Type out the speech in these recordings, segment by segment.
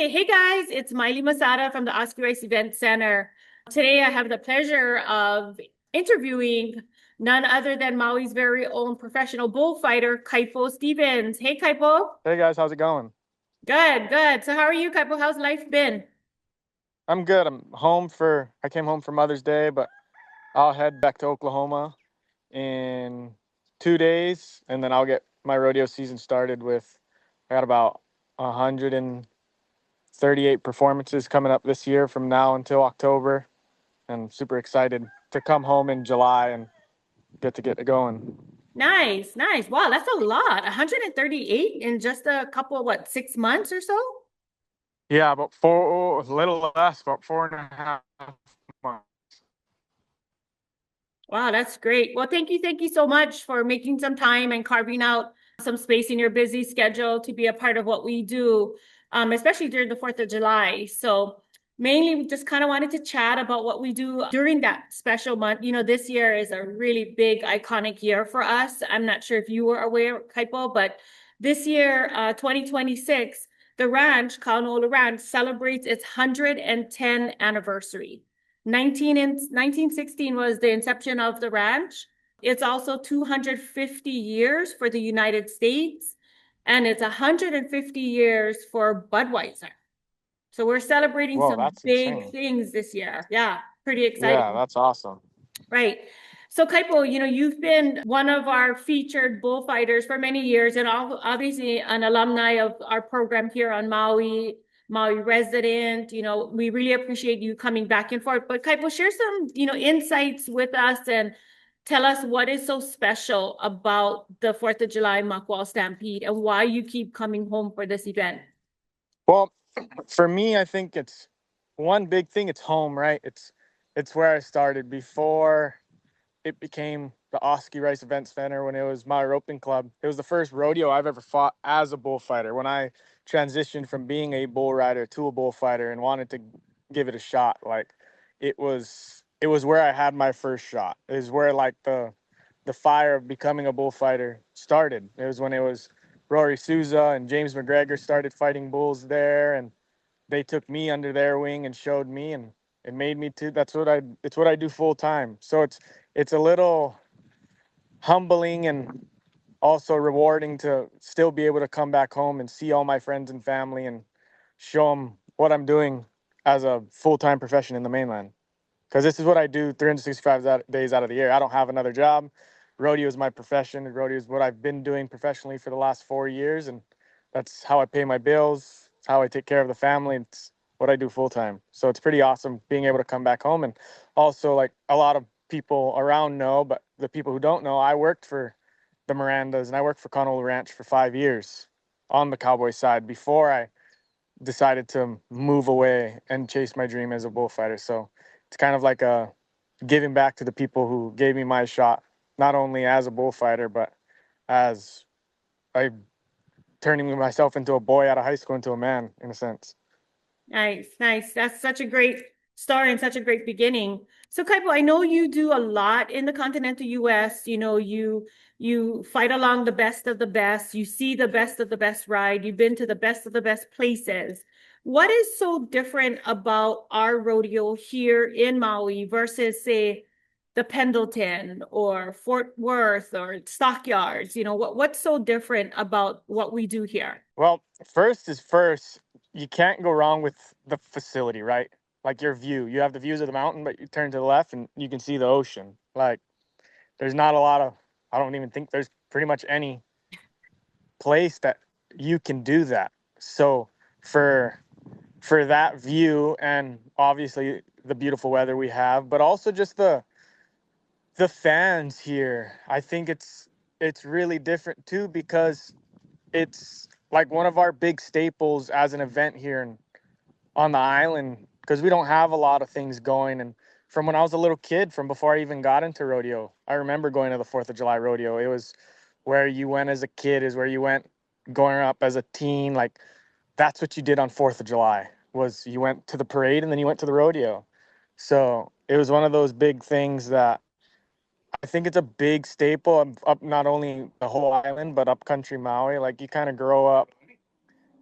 Okay, hey guys, it's Maile Masada from the Oscar Rice Event Center. Today I have the pleasure of interviewing none other than Maui's very own professional bullfighter, Kaipo Stevens. Hey Kaipo. Hey guys, how's it going? Good, good. So how are you, Kaipo? How's life been? I'm good. I came home for Mother's Day, but I'll head back to Oklahoma in 2 days, and then I'll get my rodeo season started I got about 138 performances coming up this year from now until October, and super excited to come home in July and get it going. Nice, nice. Wow, that's a lot. 138 in just a couple of 6 months or so? Yeah, a little less, about 4.5 months. Wow, that's great. Well, thank you so much for making some time and carving out some space in your busy schedule to be a part of what we do, especially during the 4th of July. So mainly we just kind of wanted to chat about what we do during that special month. You know, this year is a really big, iconic year for us. I'm not sure if you were aware, Kaipo, but this year, 2026, the ranch, Kaunola Ranch, celebrates its 110th anniversary. 1916 was the inception of the ranch. It's also 250 years for the United States, and it's 150 years for Budweiser. So we're celebrating Whoa, some that's big insane. things this year. Yeah, pretty Yeah, exciting. that's awesome. Right. So Kaipo, you know, you've been one of our featured bullfighters for many years and obviously an alumni of our program here on Maui, Maui resident. You know, we really appreciate you coming back and forth. But Kaipo, share some, insights with us and tell us what is so special about the 4th of July Makawao Stampede and why you keep coming home for this event. Well, for me, I think it's one big thing. It's home, right? It's where I started before it became the Oski Rice Event Center when it was my roping club. It was the first rodeo I've ever fought as a bullfighter. When I transitioned from being a bull rider to a bullfighter and wanted to give it a shot, like it was where I had my first shot. It was where like the fire of becoming a bullfighter started. It was when it was Rory Souza and James McGregor started fighting bulls there, and they took me under their wing and showed me, and it made me too. It's what I do full time. So it's a little humbling and also rewarding to still be able to come back home and see all my friends and family and show them what I'm doing as a full-time profession in the mainland. Because this is what I do 365 days out of the year. I don't have another job. Rodeo is my profession. Rodeo is what I've been doing professionally for the last 4 years, and that's how I pay my bills. It's how I take care of the family. It's what I do full time. So it's pretty awesome being able to come back home. And also, like a lot of people around know, but the people who don't know, I worked for the Mirandas and I worked for Connell Ranch for 5 years on the cowboy side before I decided to move away and chase my dream as a bullfighter. So it's kind of like a giving back to the people who gave me my shot, not only as a bullfighter, but as I turning myself into a boy out of high school into a man, in a sense. Nice, nice. That's such a great start and such a great beginning. So, Kaipo, I know you do a lot in the continental US. You know, you fight along the best of the best. You see the best of the best ride. You've been to the best of the best places. What is so different about our rodeo here in Maui versus, say, the Pendleton or Fort Worth or Stockyards? You know, what's so different about what we do here? Well, first is first. You can't go wrong with the facility, right? Like your view. You have the views of the mountain, but you turn to the left and you can see the ocean. Like there's not a lot of, I don't even think there's pretty much any place that you can do that. So for for that view and obviously the beautiful weather we have, but also just the fans here. I think it's really different too because it's like one of our big staples as an event here on the island because we don't have a lot of things going. And from when I was a little kid, from before I even got into rodeo, I remember going to the 4th of July rodeo. It was where you went as a kid, is where you went growing up as a teen. Like that's what you did on 4th of July was you went to the parade and then you went to the rodeo. So it was one of those big things that I think it's a big staple of up not only the whole island but up country Maui. Like you kind of grow up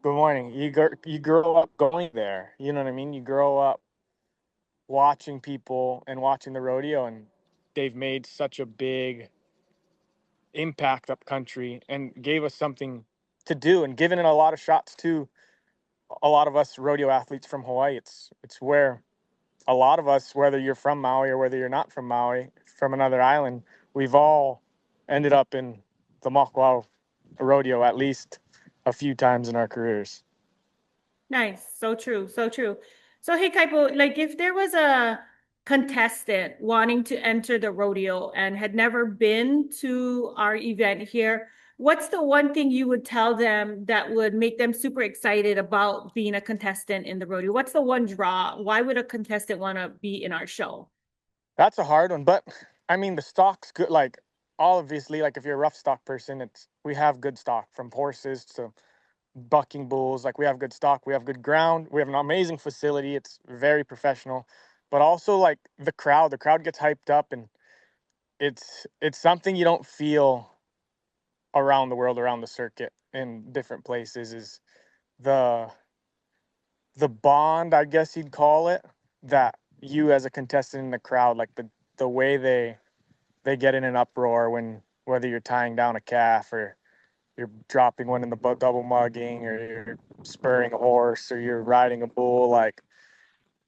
Good morning. You grow up going there. You know what I mean? You grow up watching people and watching the rodeo, and they've made such a big impact up country and gave us something to do and given it a lot of shots to a lot of us rodeo athletes from Hawaii. It's where a lot of us, whether you're from Maui or whether you're not from Maui, from another island, we've all ended up in the Makawao rodeo at least a few times in our careers. Nice. So true. So true. So hey, Kaipo, like if there was a contestant wanting to enter the rodeo and had never been to our event here, what's the one thing you would tell them that would make them super excited about being a contestant in the rodeo? What's the one draw? Why would a contestant want to be in our show? That's a hard one, but I mean the stock's good. Like obviously, like if you're a rough stock person, it's we have good stock from horses to bucking bulls. Like we have good stock, we have good ground, we have an amazing facility. It's very professional, but also like the crowd gets hyped up, and it's something you don't feel around the world, around the circuit in different places. Is the the bond, I guess you'd call it, that you as a contestant in the crowd, like the way they get in an uproar when whether you're tying down a calf or you're dropping one in the double mugging or you're spurring a horse or you're riding a bull, like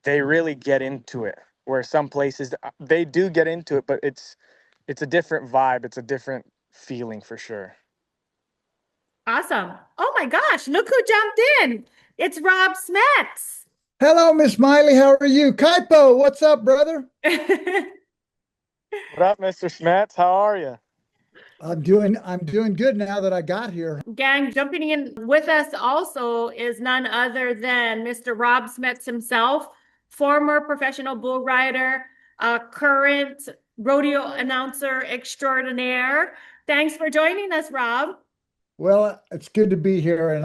they really get into it, where some places they do get into it, but it's a different vibe, it's a different feeling for sure. Awesome. Oh my gosh, look who jumped in. It's Rob Smets. Hello, Miss Miley. How are you? Kaipo, what's up, brother? What up, Mr. Smets? How are you? I'm doing good now that I got here. Gang, jumping in with us also is none other than Mr. Rob Smets himself, former professional bull rider, current rodeo announcer extraordinaire. Thanks for joining us, Rob. Well, it's good to be here, and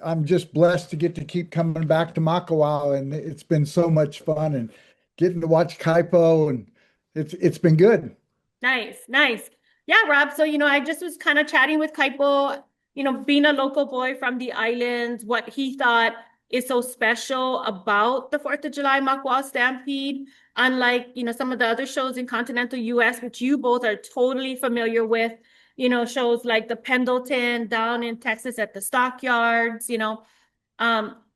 I'm just blessed to get to keep coming back to Makawao, and it's been so much fun and getting to watch Kaipo, and it's been good. Nice, nice. Yeah, Rob. So, I just was kind of chatting with Kaipo, being a local boy from the islands, what he thought is so special about the 4th of July Makawao Stampede, unlike, some of the other shows in continental US, which you both are totally familiar with, shows like the Pendleton down in Texas at the stockyards,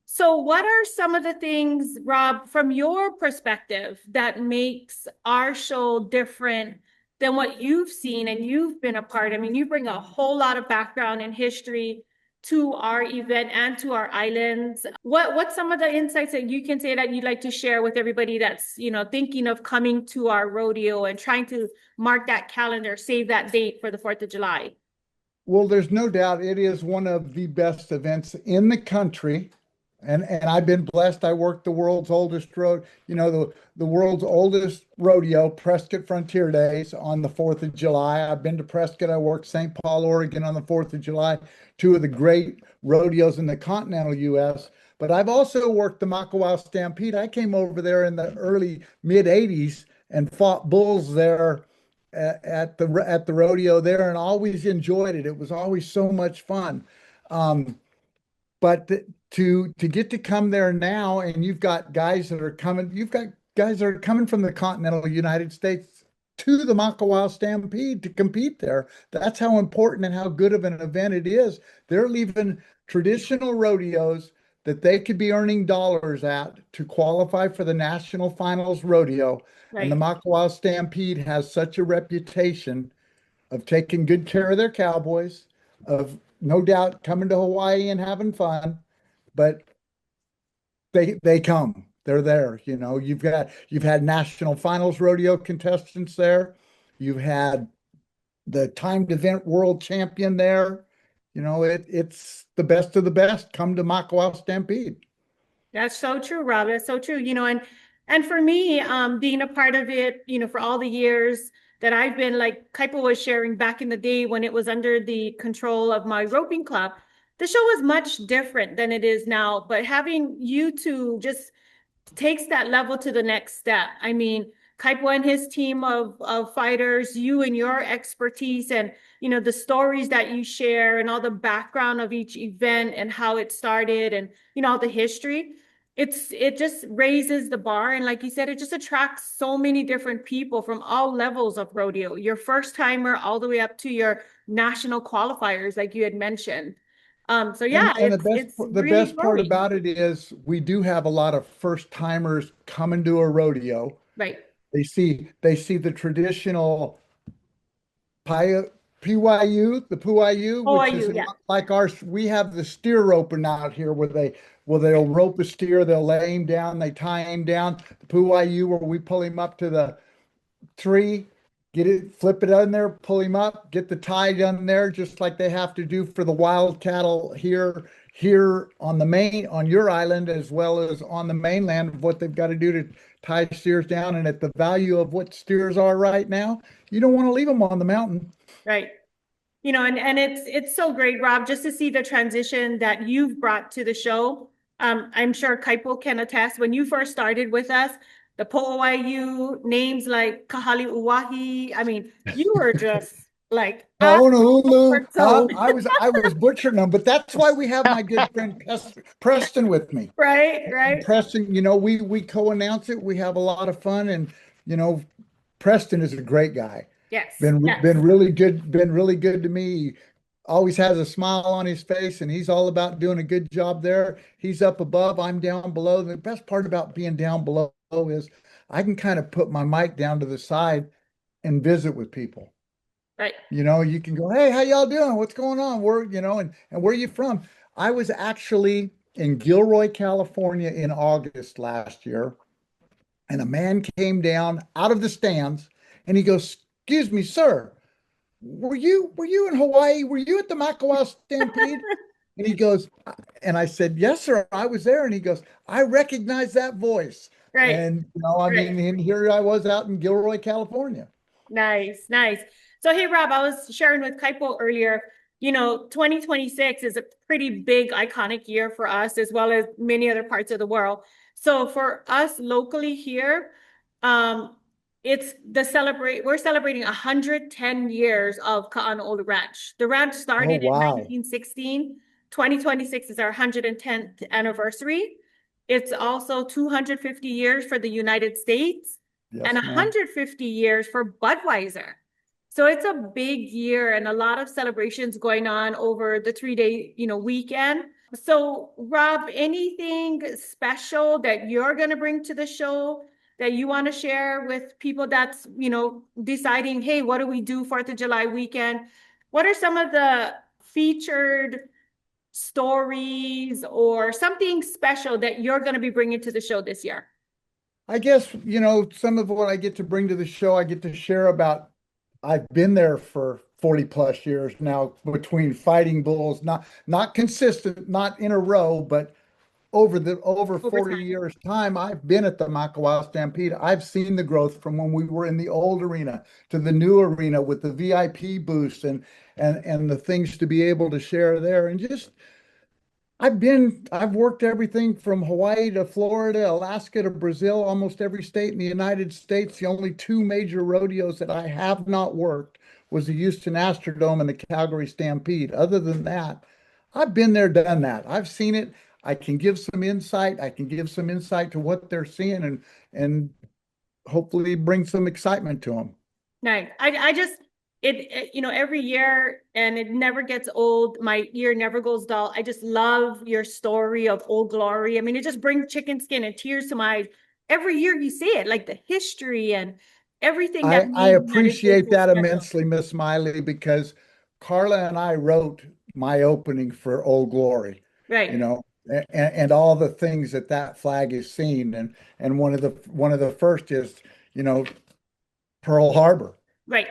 so what are some of the things, Rob, from your perspective that makes our show different than what you've seen and you've been a part? I mean, you bring a whole lot of background and history to our event and to our islands. What's some of the insights that you can say that you'd like to share with everybody that's, thinking of coming to our rodeo and trying to mark that calendar, save that date for the 4th of July? Well, there's no doubt it is one of the best events in the country. And I've been blessed. I worked the world's oldest road, the world's oldest rodeo, Prescott Frontier Days on the 4th of July. I've been to Prescott. I worked St. Paul, Oregon on the 4th of July, two of the great rodeos in the continental US. But I've also worked the Makawao Stampede. I came over there in the early mid 80s and fought bulls there at the rodeo there and always enjoyed it. It was always so much fun. But to get to come there now, and you've got guys that are coming from the continental United States to the Makawao Stampede to compete there. That's how important and how good of an event it is. They're leaving traditional rodeos that they could be earning dollars at to qualify for the national finals rodeo. And the Right. Makawao Stampede has such a reputation of taking good care of their cowboys, of no doubt coming to Hawaii and having fun, but they come. They're there. You've had national finals rodeo contestants there. You've had the timed event world champion there. It's the best of the best come to Makawao Stampede. That's so true, Rob. That's so true. And for me, being a part of it, for all the years that I've been, like Kaipo was sharing back in the day when it was under the control of my roping club, the show was much different than it is now. But having you two just takes that level to the next step. I mean, Kaipo and his team of fighters, you and your expertise, and the stories that you share, and all the background of each event and how it started, and all the history. It just raises the bar, and like you said, it just attracts so many different people from all levels of rodeo. Your first timer all the way up to your national qualifiers, like you had mentioned. So yeah, And it's the really best part growing. about it is we do have a lot of first timers coming to a rodeo. Right. They see the traditional Pi- PYU, the PYU, Oh, are which is you? a Yeah. lot like ours. We have the steer roping out here they'll rope a steer, they'll lay him down, they tie him down. The PYU where we pull him up to the tree, get it, flip it on there, pull him up, get the tie done there, just like they have to do for the wild cattle here on on your island, as well as on the mainland, of what they've got to do to tie steers down. And at the value of what steers are right now, you don't want to leave them on the mountain. Right. And it's so great, Rob, just to see the transition that you've brought to the show. I'm sure Kaipo can attest, when you first started with us, the Po'oiu names like Kahali Uwahi. I mean, you were just like Honolulu, huh? so I was butchering them, but that's why we have my good friend Preston with me. right, right. Preston, we co-announce it. We have a lot of fun, and you know, Preston is a great guy. Yes, Been yes. really good. Been really good to me. He always has a smile on his face, and he's all about doing a good job there. He's up above. I'm down below. The best part about being down below is I can kind of put my mic down to the side and visit with people. Right. You can go, hey, how y'all doing? What's going on? And where are you from? I was actually in Gilroy, California in August last year, and a man came down out of the stands and he goes, excuse me, sir, were you in Hawaii? Were you at the Makawao Stampede? And he goes, and I said, yes, sir, I was there. And he goes, I recognize that voice. Right. And I Right. mean, and here I was out in Gilroy, California. Nice, nice. So, hey, Rob, I was sharing with Kaipo earlier, 2026 is a pretty big, iconic year for us, as well as many other parts of the world. So, for us locally here, um, we're celebrating 110 years of Ka'ana'olu Ranch. The ranch Oh, started in wow. 1916. 2026 is our 110th anniversary. It's also 250 years for the United States and Yes, ma'am. 150 years for Budweiser. So it's a big year and a lot of celebrations going on over the 3-day, weekend. So Rob, anything special that you're going to bring to the show that you want to share with people that's, deciding, hey, what do we do 4th of July weekend? What are some of the featured stories or something special that you're going to be bringing to the show this year? I guess, some of what I get to bring to the show, I get to share about. I've been there for 40 plus years now between fighting bulls, not consistent, not in a row, but over Over 40 time. years time, I've been at the Makawao Stampede. I've seen the growth from when we were in the old arena to the new arena with the VIP booths and the things to be able to share there. And just I've worked everything from Hawaii to Florida, Alaska to Brazil, almost every state in the United States. The only two major rodeos that I have not worked was the Houston Astrodome and the Calgary Stampede. Other than that, I've been there, done that. I've seen it. I can give some insight. I can give some insight to what they're seeing and hopefully bring some excitement to them. Nice. I just every year, and it never gets old. My ear never goes dull. I just love your story of Old Glory. I mean, it just brings chicken skin and tears to my eyes every year you see it, like the history and everything that I made the United States appreciate so that special. immensely, Miss Miley, because Carla and I wrote my opening for Old Glory, you Right, know, and all the things that flag is seen, and one of the first is, you know, Pearl Harbor, right.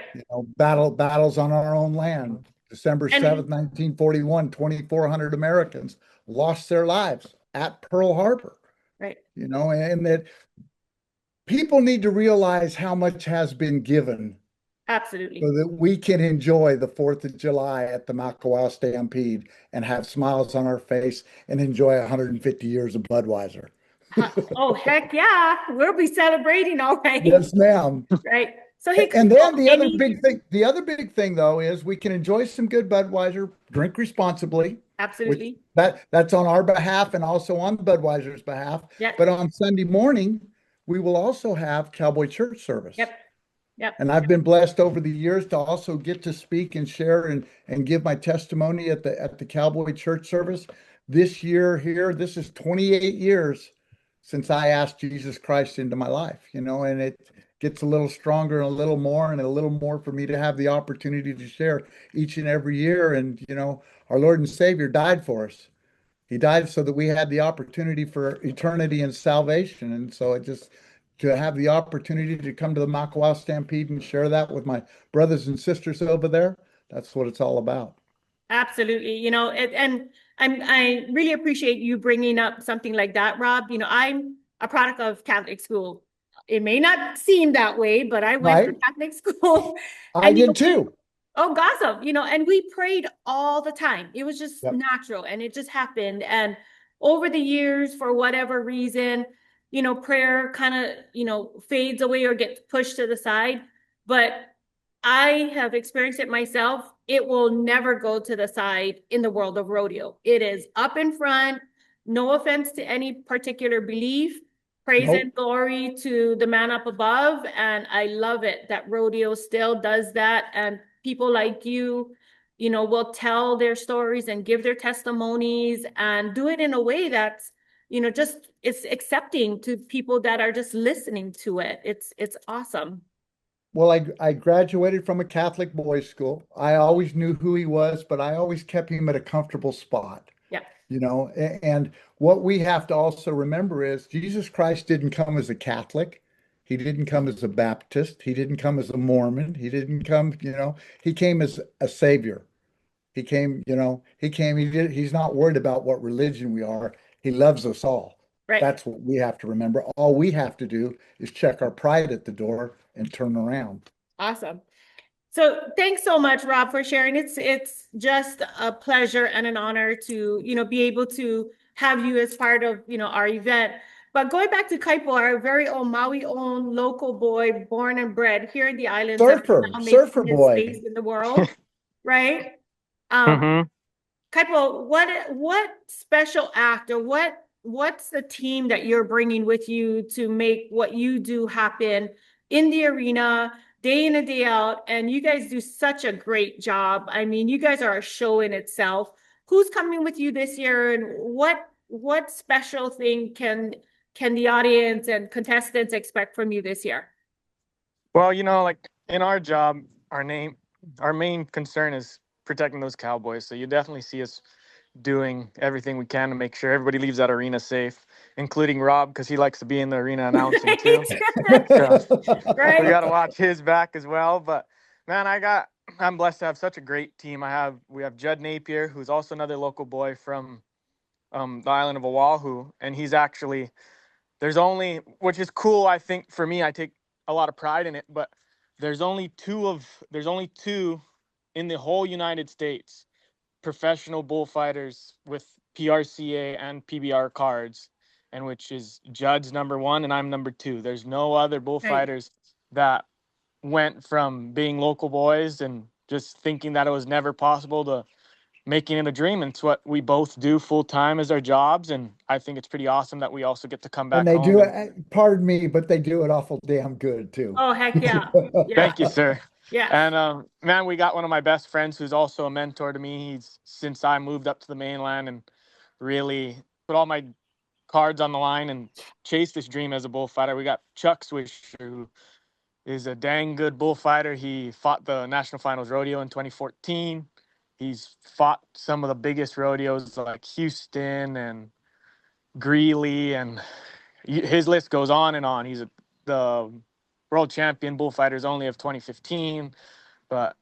battles on our own land. December 7th, And 1941, 2,400 Americans lost their lives at Pearl Harbor, right, and that people need to realize how much has been given absolutely. so that we can enjoy the 4th of July at the Makawao Stampede and have smiles on our face and enjoy 150 years of Budweiser. Oh, heck yeah. We'll be celebrating, all right. Yes, ma'am. Right. So hey, And Kaipo, then the other big thing though is we can enjoy some good Budweiser, drink responsibly, which absolutely. that's on our behalf and also on Budweiser's behalf. Yep. But on Sunday morning, we will also have Cowboy Church service. Yep. Yep. And I've been blessed over the years to also get to speak and share and give my testimony at the Cowboy Church service. This year here, this is 28 years since I asked Jesus Christ into my life, and it gets a little stronger and a little more and a little more for me to have the opportunity to share each and every year. And, our Lord and Savior died for us. He died so that we had the opportunity for eternity and salvation. And so it just to have the opportunity to come to the Makawao Stampede and share that with my brothers and sisters over there, that's what it's all about. Absolutely. And I really appreciate you bringing up something like that, Rob. I'm a product of Catholic school. It may not seem that way, but I went to Right? Catholic school I and, did too. oh, gossip, and we prayed all the time. It was just Yep. natural and it just happened. And over the years, for whatever reason, prayer kind of, fades away or gets pushed to the side. But I have experienced it myself. It will never go to the side in the world of rodeo. It is up in front. No offense to any particular belief. Praise Nope. and glory to the man up above. And I love it that rodeo still does that. And people like you, will tell their stories and give their testimonies and do it in a way that's, just it's accepting to people that are just listening to it. It's awesome. Well, I graduated from a Catholic boys' school. I always knew who he was, but I always kept him at a comfortable spot. Yeah. And what we have to also remember is Jesus Christ didn't come as a Catholic. He didn't come as a Baptist. He didn't come as a Mormon. He didn't come, he came as a savior. He's not worried about what religion we are. He loves us all. Right. That's what we have to remember. All we have to do is check our pride at the door and turn around. Awesome. So thanks so much, Rob, for sharing. It's just a pleasure and an honor to, be able to have you as part of, our event. But going back to Kaipo, our very own Maui own local boy, born and bred here in the islands, and now Surfer making his boy. space in the world, right? Mm-hmm. Kaipo, what special act or what's the team that you're bringing with you to make what you do happen in the arena day in and day out? And you guys do such a great job. I mean, you guys are a show in itself. Who's coming with you this year, and what special thing can the audience and contestants expect from you this year? Well, like in our job, our main concern is protecting those Cowboys. So you definitely see us doing everything we can to make sure everybody leaves that arena safe, including Rob, because he likes to be in the arena announcing too. So we got to watch his back as well. But man, I'm blessed to have such a great team. We have Judd Napier, who's also another local boy from the island of Oahu, and he's actually which is cool. I think for me, I take a lot of pride in it. But there's only two in the whole United States professional bullfighters with PRCA and PBR cards, and which is Judd's number one and I'm number two. There's no other bullfighters that went from being local boys and just thinking that it was never possible to making it a dream. And it's what we both do full time as our jobs. And I think it's pretty awesome that we also get to come And back they home. do it, pardon me, but they do it awful damn good too. Oh, heck yeah. Yeah. Thank you, sir. Yeah. And man, we got one of my best friends who's also a mentor to me. He's since I moved up to the mainland and really put all my cards on the line and chased this dream as a bullfighter. We got Chuck Swisher, who is a dang good bullfighter. He fought the National Finals Rodeo in 2014. He's fought some of the biggest rodeos like Houston and Greeley, and his list goes on and on. He's the world champion bullfighters only of 2015. But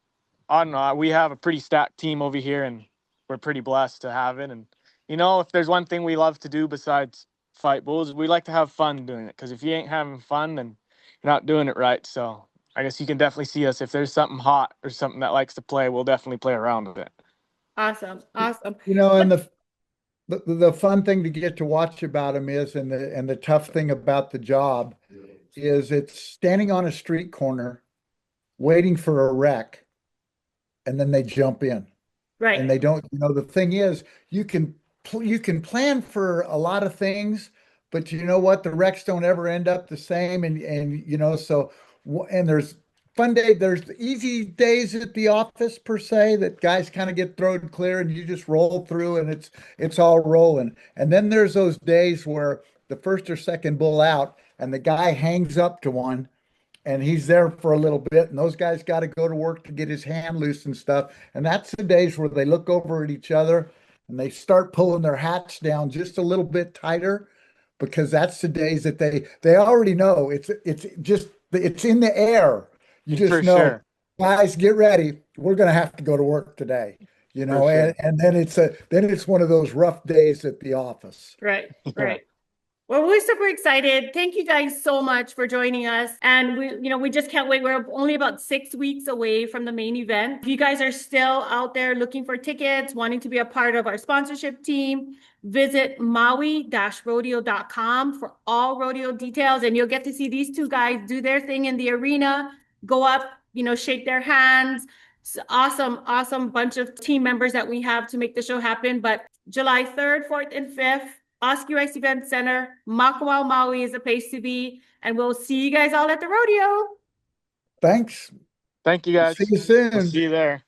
I don't know, we have a pretty stacked team over here, and we're pretty blessed to have it. And if there's one thing we love to do besides fight bulls, we like to have fun doing it, because if you ain't having fun, then you're not doing it right. So I guess you can definitely see us. If there's something hot or something that likes to play, we'll definitely play around with it. Awesome. Awesome. And the fun thing to get to watch about them is, and the tough thing about the job is it's standing on a street corner waiting for a wreck, and then they jump in. And Right. they don't, the thing is, you can plan for a lot of things, but you know what? The wrecks don't ever end up the same. And there's there's easy days at the office per se that guys kind of get thrown clear and you just roll through and it's all rolling. And then there's those days where the first or second bull out and the guy hangs up to one and he's there for a little bit, and those guys got to go to work to get his hand loose and stuff. And that's the days where they look over at each other and they start pulling their hats down just a little bit tighter, because that's the days that they already know it's in the air. You just For know, sure. guys, get ready. We're gonna have to go to work today. For sure. And then it's one of those rough days at the office. Right. Yeah. Right. Well, we're super excited. Thank you guys so much for joining us. And we just can't wait. We're only about 6 weeks away from the main event. If you guys are still out there looking for tickets, wanting to be a part of our sponsorship team, visit maui-rodeo.com for all rodeo details. And you'll get to see these two guys do their thing in the arena, go up, shake their hands. It's awesome, awesome bunch of team members that we have to make the show happen. But July 3rd, 4th, and 5th, Oski Rice Event Center, Makawao, Maui is the place to be. And we'll see you guys all at the rodeo. Thanks. Thank you guys. See you We'll soon. see you there.